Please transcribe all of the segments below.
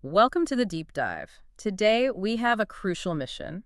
Welcome to the deep dive. Today we have a crucial mission,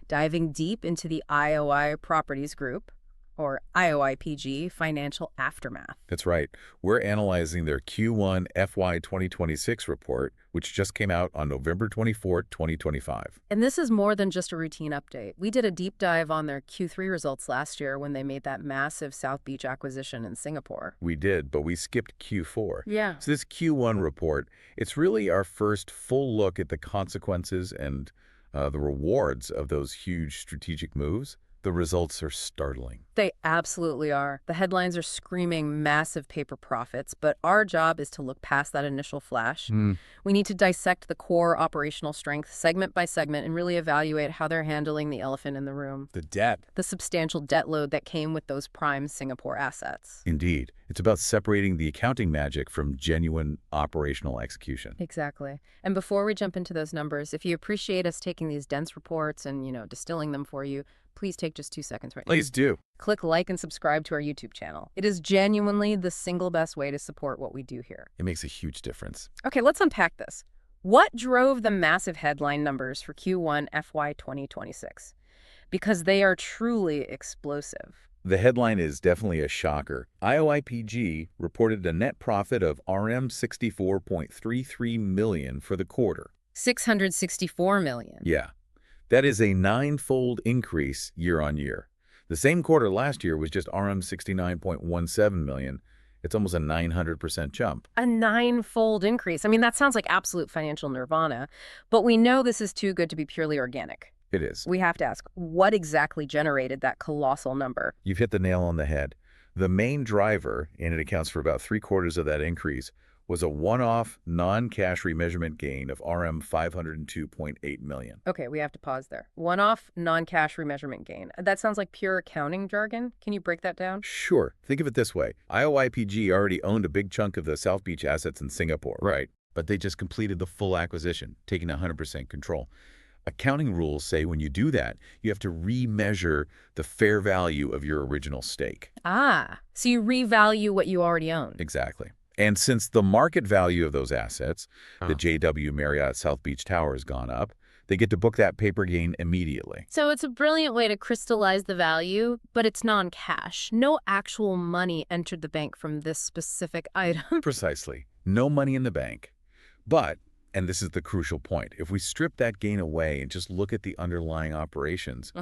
diving deep into the IOI Properties Group, or IOIPG, financial aftermath. That's right. We're analyzing their Q1 FY2026 report, which just came out on November 24, 2025. And this is more than just a routine update. We did a deep dive on their Q3 results last year when they made that massive South Beach acquisition in Singapore. We did, but we skipped Q4. Yeah. So this Q1 report, it's really our first full look at the consequences and the rewards of those huge strategic moves. The results are startling. They absolutely are. The headlines are screaming massive paper profits, but our job is to look past that initial flash. We need to dissect the core operational strength segment by segment and really evaluate how they're handling the elephant in the room. The debt. The substantial debt load that came with those prime Singapore assets. Indeed. It's about separating the accounting magic from genuine operational execution. Exactly. And before we jump into those numbers, if you appreciate us taking these dense reports and, distilling them for you, please take just 2 seconds right now. Please do. Click like and subscribe to our YouTube channel. It is genuinely the single best way to support what we do here. It makes a huge difference. Okay, let's unpack this. What drove the massive headline numbers for Q1 FY2026? Because they are truly explosive. The headline is definitely a shocker. IOIPG reported a net profit of RM 64.33 million for the quarter. 664 million. Yeah. That is a 9-fold increase year on year. The same quarter last year was just RM 69.17 million. It's almost a 900% jump. A 9-fold increase. I mean, that sounds like absolute financial nirvana, but we know this is too good to be purely organic. It is. We have to ask, what exactly generated that colossal number? You've hit the nail on the head. The main driver, and it accounts for about 3/4 of that increase, was a one-off non-cash remeasurement gain of RM 502.8 million. Okay, we have to pause there. One-off non-cash remeasurement gain. That sounds like pure accounting jargon. Can you break that down? Sure. Think of it this way. IOIPG already owned a big chunk of the South Beach assets in Singapore, right? But they just completed the full acquisition, taking 100% control. Accounting rules say when you do that, you have to remeasure the fair value of your original stake. Ah, so you revalue what you already own. Exactly. And since the market value of those assets, the JW Marriott South Beach Tower, has gone up, they get to book that paper gain immediately. So it's a brilliant way to crystallize the value, but it's non-cash. No actual money entered the bank from this specific item. Precisely. No money in the bank. But, and this is the crucial point, if we strip that gain away and just look at the underlying operations,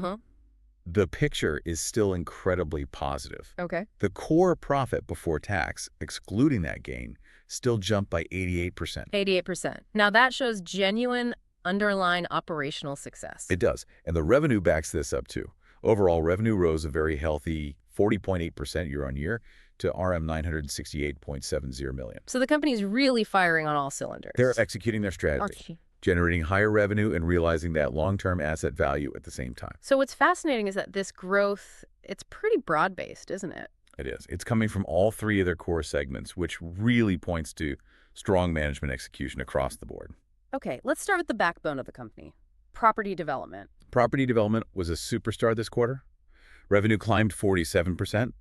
the picture is still incredibly positive. Okay. The core profit before tax, excluding that gain, still jumped by 88%. 88%. Now that shows genuine underlying operational success. It does. And the revenue backs this up too. Overall revenue rose a very healthy 40.8% year on year to RM 968.70 million. So the company's really firing on all cylinders. They're executing their strategy, generating higher revenue and realizing that long-term asset value at the same time. So what's fascinating is that this growth, it's pretty broad-based, isn't it? It is. It's coming from all 3 of their core segments, which really points to strong management execution across the board. Okay, let's start with the backbone of the company, property development. Property development was a superstar this quarter. Revenue climbed 47%,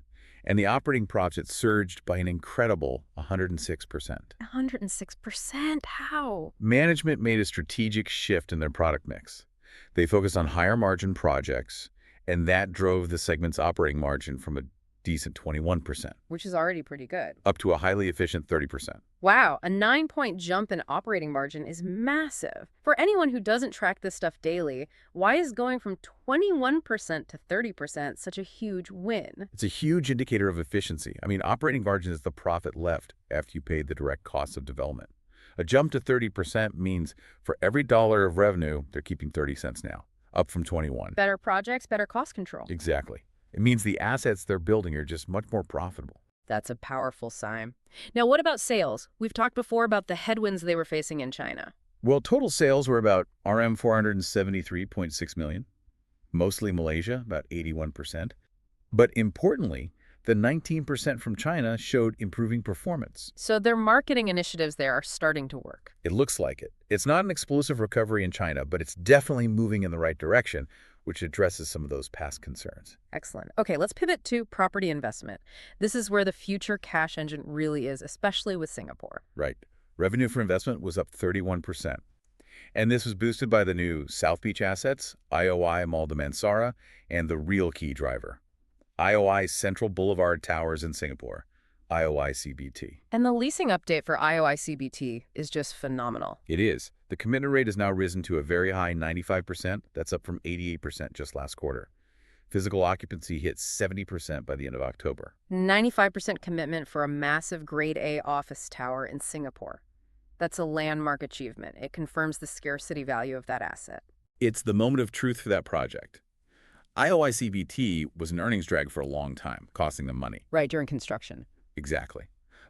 and the operating profit surged by an incredible 106%. 106%? How? Management made a strategic shift in their product mix. They focused on higher margin projects, and that drove the segment's operating margin from a decent 21%. Which is already pretty good. Up to a highly efficient 30%. Wow, a 9-point jump in operating margin is massive. For anyone who doesn't track this stuff daily, why is going from 21% to 30% such a huge win? It's a huge indicator of efficiency. I mean, operating margin is the profit left after you pay the direct costs of development. A jump to 30% means for every dollar of revenue, they're keeping 30 cents now, up from 21. Better projects, better cost control. Exactly. It means the assets they're building are just much more profitable. That's a powerful sign. Now, what about sales? We've talked before about the headwinds they were facing in China. Well, total sales were about RM 473.6 million, mostly Malaysia, about 81%. But importantly, the 19% from China showed improving performance. So their marketing initiatives there are starting to work. It looks like it. It's not an explosive recovery in China, but it's definitely moving in the right direction, which addresses some of those past concerns. Excellent. Okay, let's pivot to property investment. This is where the future cash engine really is, especially with Singapore. Right. Revenue for investment was up 31%. And this was boosted by the new South Beach assets, IOI Mall de Mansara, and the real key driver, IOI Central Boulevard Towers in Singapore, IOI CBT. And the leasing update for IOI CBT is just phenomenal. It is. The commitment rate has now risen to a very high 95%. That's up from 88% just last quarter. Physical occupancy hit 70% by the end of October. 95% commitment for a massive Grade A office tower in Singapore. That's a landmark achievement. It confirms the scarcity value of that asset. It's the moment of truth for that project. IOI CBT was an earnings drag for a long time, costing them money. Right, during construction. Exactly.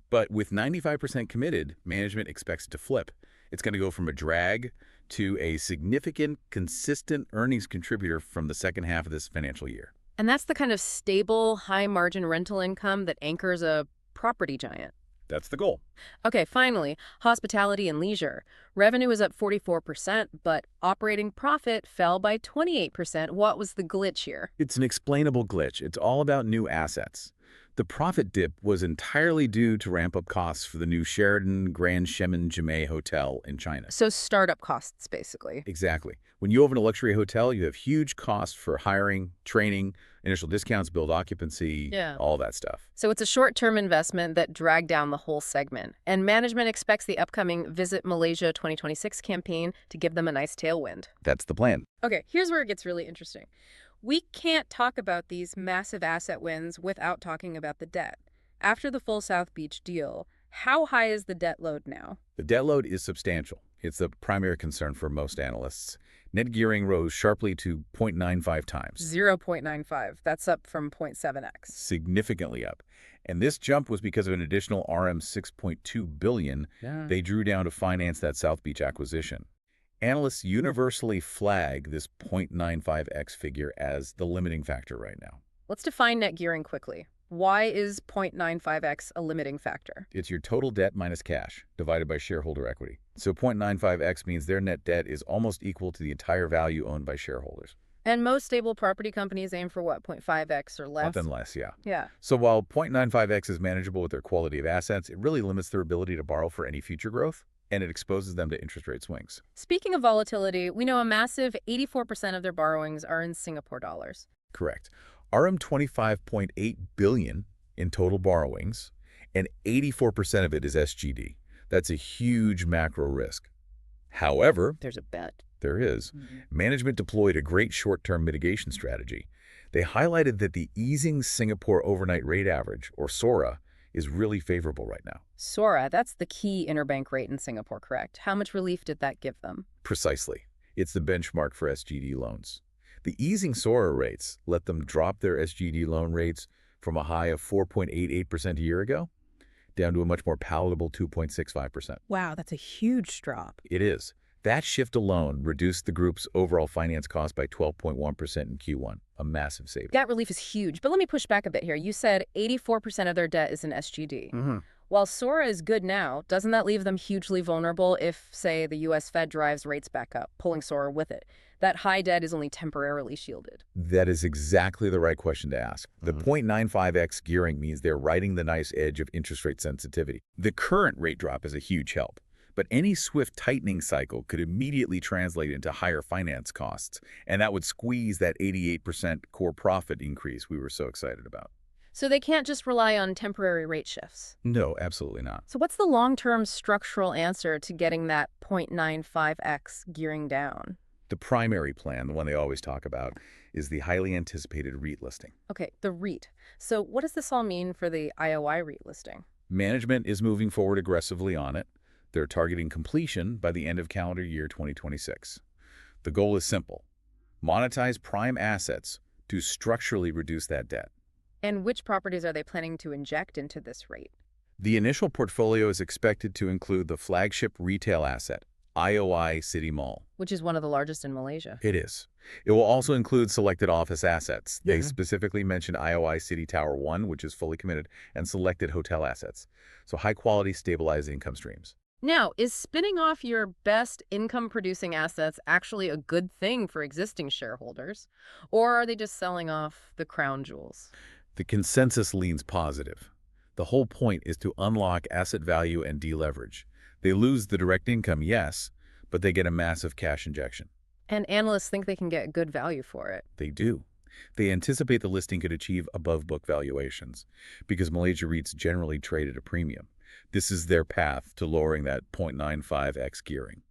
But with 95% committed, management expects it to flip. It's going to go from a drag to a significant, consistent earnings contributor from the second half of this financial year. And that's the kind of stable, high-margin rental income that anchors a property giant. That's the goal. Okay, finally, hospitality and leisure. Revenue is up 44%, but operating profit fell by 28%. What was the glitch here? It's an explainable glitch. It's all about new assets. The profit dip was entirely due to ramp-up costs for the new Sheraton Grand Shemin Jimei Hotel in China. So startup costs, basically. Exactly. When you open a luxury hotel, you have huge costs for hiring, training, initial discounts, build occupancy, all that stuff. So it's a short-term investment that dragged down the whole segment. And management expects the upcoming Visit Malaysia 2026 campaign to give them a nice tailwind. That's the plan. Okay, here's where it gets really interesting. We can't talk about these massive asset wins without talking about the debt. After the full South Beach deal, how high is the debt load now? The debt load is substantial. It's the primary concern for most analysts. Net gearing rose sharply to 0.95 times. 0.95. That's up from 0.7x. Significantly up. And this jump was because of an additional RM 6.2 billion they drew down to finance that South Beach acquisition. Analysts universally flag this 0.95x figure as the limiting factor right now. Let's define net gearing quickly. Why is 0.95x a limiting factor? It's your total debt minus cash divided by shareholder equity. So 0.95x means their net debt is almost equal to the entire value owned by shareholders. And most stable property companies aim for what, 0.5x or less? Often less, yeah. Yeah. So while 0.95x is manageable with their quality of assets, it really limits their ability to borrow for any future growth, and it exposes them to interest rate swings. Speaking of volatility, we know a massive 84% of their borrowings are in Singapore dollars. Correct. RM 25.8 billion in total borrowings, and 84% of it is SGD. That's a huge macro risk. However, there's a bet. There is. Management deployed a great short-term mitigation strategy. They highlighted that the easing Singapore overnight rate average, or SORA, is really favorable right now. SORA, that's the key interbank rate in Singapore, correct? How much relief did that give them? Precisely. It's the benchmark for SGD loans. The easing SORA rates let them drop their SGD loan rates from a high of 4.88% a year ago down to a much more palatable 2.65%. Wow, that's a huge drop. It is. That shift alone reduced the group's overall finance cost by 12.1% in Q1, a massive savings. That relief is huge, but let me push back a bit here. You said 84% of their debt is in SGD. While SORA is good now, doesn't that leave them hugely vulnerable if, say, the U.S. Fed drives rates back up, pulling SORA with it? That high debt is only temporarily shielded. That is exactly the right question to ask. The 0.95x gearing means they're riding the nice edge of interest rate sensitivity. The current rate drop is a huge help. But any swift tightening cycle could immediately translate into higher finance costs, and that would squeeze that 88% core profit increase we were so excited about. So they can't just rely on temporary rate shifts? No, absolutely not. So what's the long-term structural answer to getting that 0.95x gearing down? The primary plan, the one they always talk about, is the highly anticipated REIT listing. Okay, the REIT. So what does this all mean for the IOI REIT listing? Management is moving forward aggressively on it. They're targeting completion by the end of calendar year 2026. The goal is simple: monetize prime assets to structurally reduce that debt. And which properties are they planning to inject into this REIT? The initial portfolio is expected to include the flagship retail asset, IOI City Mall. Which is one of the largest in Malaysia. It is. It will also include selected office assets. They specifically mentioned IOI City Tower 1, which is fully committed, and selected hotel assets. So high-quality, stabilized income streams. Now, is spinning off your best income-producing assets actually a good thing for existing shareholders? Or are they just selling off the crown jewels? The consensus leans positive. The whole point is to unlock asset value and deleverage. They lose the direct income, yes, but they get a massive cash injection. And analysts think they can get good value for it. They do. They anticipate the listing could achieve above-book valuations because Malaysia REITs generally trade at a premium. This is their path to lowering that 0.95x gearing.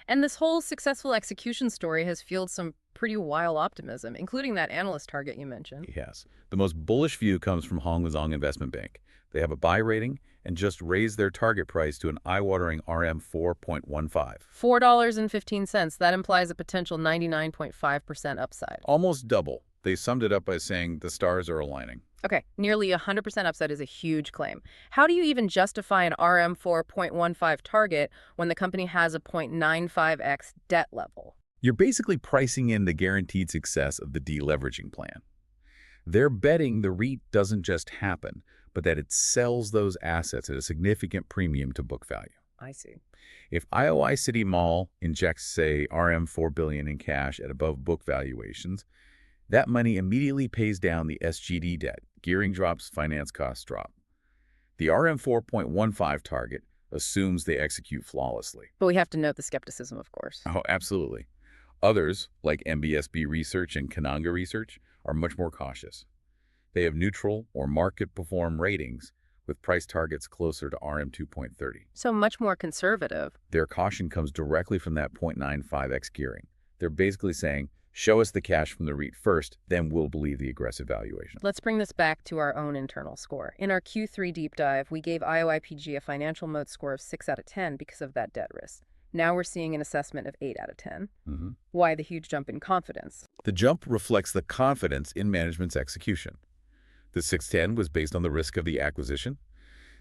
And this whole successful execution story has fueled some pretty wild optimism, including that analyst target you mentioned. Yes. The most bullish view comes from Hong Leong Investment Bank. They have a buy rating and just raised their target price to an eye-watering RM 4.15. $4.15. That implies a potential 99.5% upside. Almost double. They summed it up by saying the stars are aligning. Okay, nearly 100% upside is a huge claim. How do you even justify an RM 4.15 target when the company has a 0.95x debt level? You're basically pricing in the guaranteed success of the deleveraging plan. They're betting the REIT doesn't just happen, but that it sells those assets at a significant premium to book value. I see. If IOI City Mall injects, say, RM 4 billion in cash at above book valuations, that money immediately pays down the SGD debt. Gearing drops, finance costs drop. The RM 4.15 target assumes they execute flawlessly. But we have to note the skepticism, of course. Oh, absolutely. Others, like MBSB Research and Kananga Research, are much more cautious. They have neutral or market perform ratings with price targets closer to RM 2.30. So much more conservative. Their caution comes directly from that 0.95x gearing. They're basically saying, show us the cash from the REIT first, then we'll believe the aggressive valuation. Let's bring this back to our own internal score. In our Q3 deep dive, we gave IOIPG a financial Moat score of 6 out of 10 because of that debt risk. Now we're seeing an assessment of 8 out of 10. Why the huge jump in confidence? The jump reflects the confidence in management's execution. The 610 was based on the risk of the acquisition.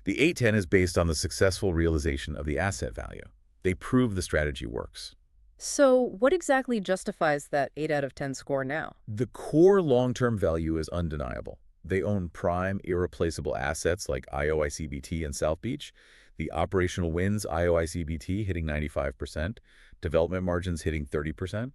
The 810 is based on the successful realization of the asset value. They prove the strategy works. So what exactly justifies that 8 out of 10 score now? The core long-term value is undeniable. They own prime, irreplaceable assets like IOI CBT and South Beach, the operational wins IOI CBT hitting 95%, development margins hitting 30%,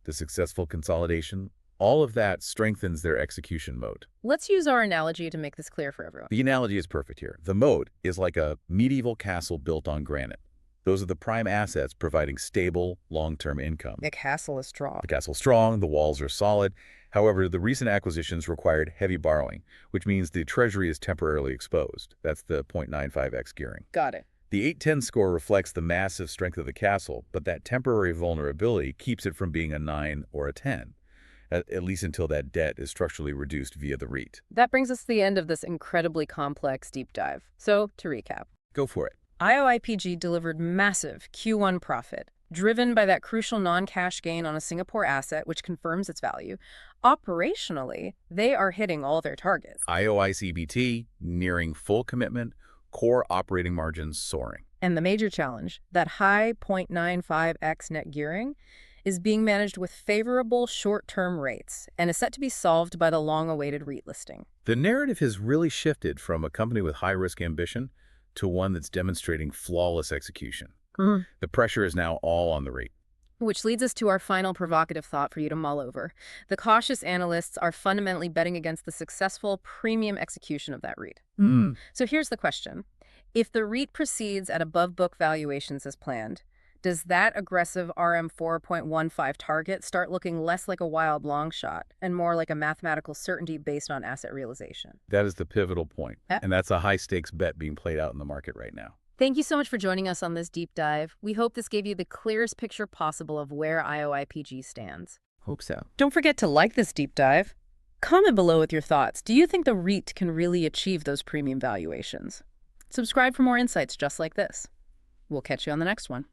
the successful consolidation. All of that strengthens their execution moat. Let's use our analogy to make this clear for everyone. The analogy is perfect here. The moat is like a medieval castle built on granite. Those are the prime assets providing stable, long-term income. The castle is strong. The castle's strong, the walls are solid. However, the recent acquisitions required heavy borrowing, which means the treasury is temporarily exposed. That's the 0.95x gearing. Got it. The 810 score reflects the massive strength of the castle, but that temporary vulnerability keeps it from being a 9 or a 10, at least until that debt is structurally reduced via the REIT. That brings us to the end of this incredibly complex deep dive. So, to recap. Go for it. IOIPG delivered massive Q1 profit, driven by that crucial non-cash gain on a Singapore asset, which confirms its value. Operationally, they are hitting all their targets. IOI CBT nearing full commitment, core operating margins soaring. And the major challenge, that high 0.95x net gearing, is being managed with favorable short-term rates and is set to be solved by the long-awaited REIT listing. The narrative has really shifted from a company with high-risk ambition to one that's demonstrating flawless execution. The pressure is now all on the REIT. Which leads us to our final provocative thought for you to mull over. The cautious analysts are fundamentally betting against the successful premium execution of that REIT. So here's the question. If the REIT proceeds at above book valuations as planned, does that aggressive RM 4.15 target start looking less like a wild long shot and more like a mathematical certainty based on asset realization? That is the pivotal point, and that's a high-stakes bet being played out in the market right now. Thank you so much for joining us on this deep dive. We hope this gave you the clearest picture possible of where IOIPG stands. Hope so. Don't forget to like this deep dive. Comment below with your thoughts. Do you think the REIT can really achieve those premium valuations? Subscribe for more insights just like this. We'll catch you on the next one.